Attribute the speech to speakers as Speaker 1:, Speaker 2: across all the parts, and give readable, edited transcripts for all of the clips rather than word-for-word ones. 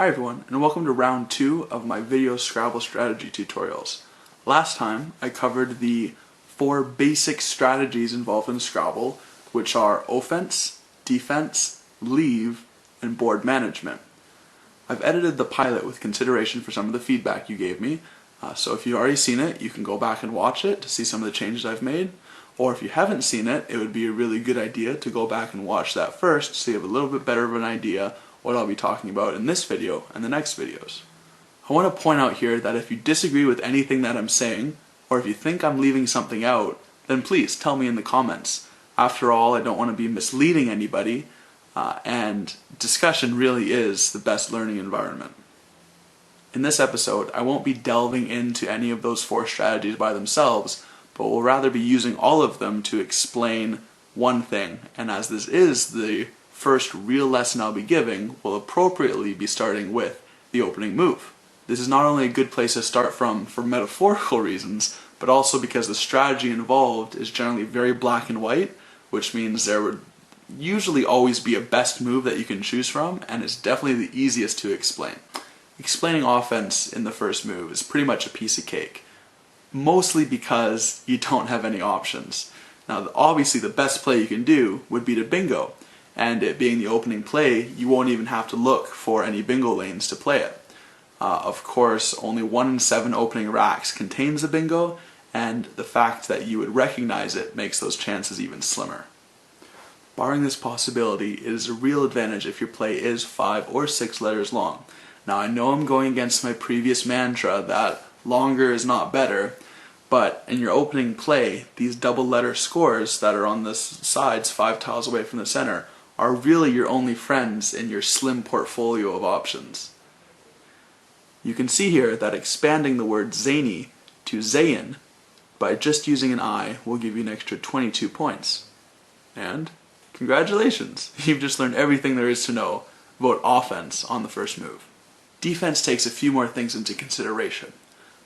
Speaker 1: Hi everyone, and welcome to round 2 of my video Scrabble strategy tutorials. Last time I covered the 4 basic strategies involved in Scrabble, which are offense, defense, leave, and board management. I've edited the pilot with consideration for some of the feedback you gave me, so if you've already seen it, you can go back and watch it to see some of the changes I've made. Or if you haven't seen it, it would be a really good idea to go back and watch that first so you have a little bit better of an idea what I'll be talking about in this video and the next videos. I want to point out here that if you disagree with anything that I'm saying, or if you think I'm leaving something out, then please tell me in the comments. After all, I don't want to be misleading anybody, and discussion really is the best learning environment. In this episode, I won't be delving into any of those 4 strategies by themselves, but will rather be using all of them to explain one thing, and as this is the first real lesson I'll be giving, will appropriately be starting with the opening move. This is not only a good place to start from for metaphorical reasons, but also because the strategy involved is generally very black and white, which means there would usually always be a best move that you can choose from, and it's definitely the easiest to explain. Explaining offense in the first move is pretty much a piece of cake, mostly because you don't have any options. Now, obviously the best play you can do would be to bingo, and it being the opening play, you won't even have to look for any bingo lanes to play it. Of course, only 1 in 7 opening racks contains a bingo, and the fact that you would recognize it makes those chances even slimmer. Barring this possibility, it is a real advantage if your play is 5 or 6 letters long. Now, I know I'm going against my previous mantra that longer is not better, but in your opening play, these double letter scores that are on the sides 5 tiles away from the center are really your only friends in your slim portfolio of options. You can see here that expanding the word zany to Zayn by just using an I will give you an extra 22 points. And congratulations! You've just learned everything there is to know about offense on the first move. Defense takes a few more things into consideration.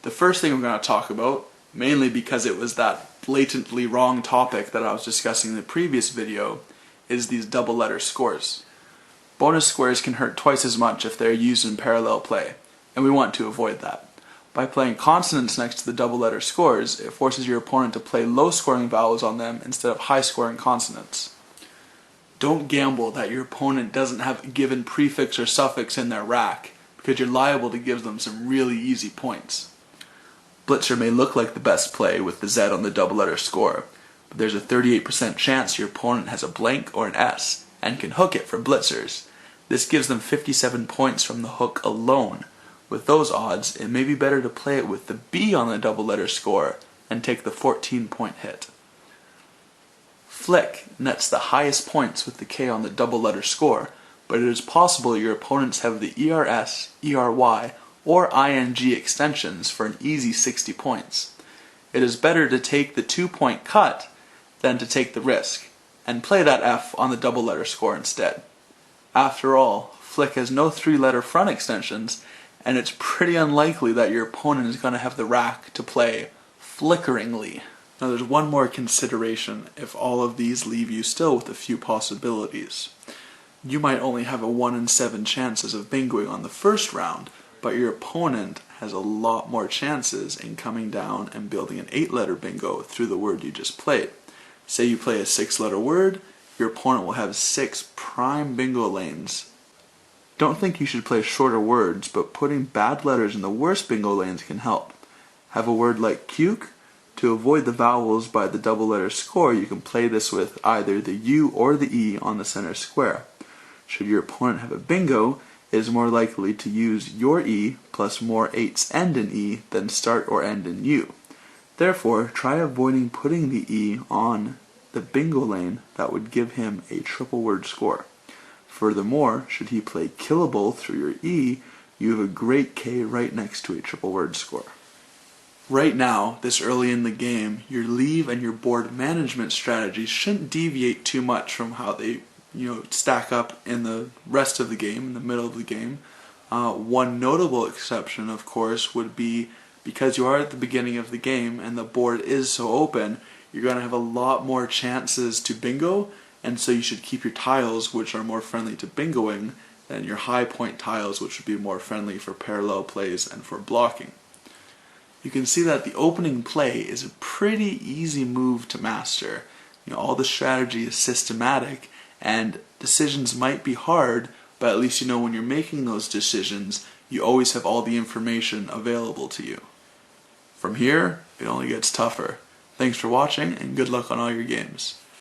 Speaker 1: The first thing I'm going to talk about, mainly because it was that blatantly wrong topic that I was discussing in the previous video, is these double letter scores. Bonus squares can hurt twice as much if they're used in parallel play, and we want to avoid that. By playing consonants next to the double letter scores, it forces your opponent to play low scoring vowels on them instead of high scoring consonants. Don't gamble that your opponent doesn't have a given prefix or suffix in their rack, because you're liable to give them some really easy points. Blitzer may look like the best play with the Z on the double letter score, but there's a 38% chance your opponent has a blank or an S and can hook it for blitzers. This gives them 57 points from the hook alone. With those odds, it may be better to play it with the B on the double letter score and take the 14-point hit. Flick nets the highest points with the K on the double letter score, but it is possible your opponents have the ERS, ERY, or ING extensions for an easy 60 points. It is better to take the 2-point cut than to take the risk, and play that F on the double letter score instead. After all, Flick has no 3-letter front extensions, and it's pretty unlikely that your opponent is going to have the rack to play flickeringly. Now there's one more consideration if all of these leave you still with a few possibilities. You might only have a 1 in 7 chances of bingoing on the first round, but your opponent has a lot more chances in coming down and building an 8-letter bingo through the word you just played. Say you play a 6-letter word, your opponent will have 6 prime bingo lanes. Don't think you should play shorter words, but putting bad letters in the worst bingo lanes can help. Have a word like cuke. To avoid the vowels by the double letter score, you can play this with either the U or the E on the center square. Should your opponent have a bingo, it is more likely to use your E plus more 8s end in E than start or end in U. Therefore, try avoiding putting the E on the bingo lane that would give him a triple word score. Furthermore, should he play killable through your E, you have a great K right next to a triple word score. Right now, this early in the game, your leave and your board management strategies shouldn't deviate too much from how they stack up in the rest of the game, in the middle of the game. One notable exception, of course, would be because you are at the beginning of the game and the board is so open, you're going to have a lot more chances to bingo, and so you should keep your tiles, which are more friendly to bingoing, and your high point tiles, which would be more friendly for parallel plays and for blocking. You can see that the opening play is a pretty easy move to master. All the strategy is systematic, and decisions might be hard, but at least when you're making those decisions, you always have all the information available to you. From here, it only gets tougher. Thanks for watching, and good luck on all your games.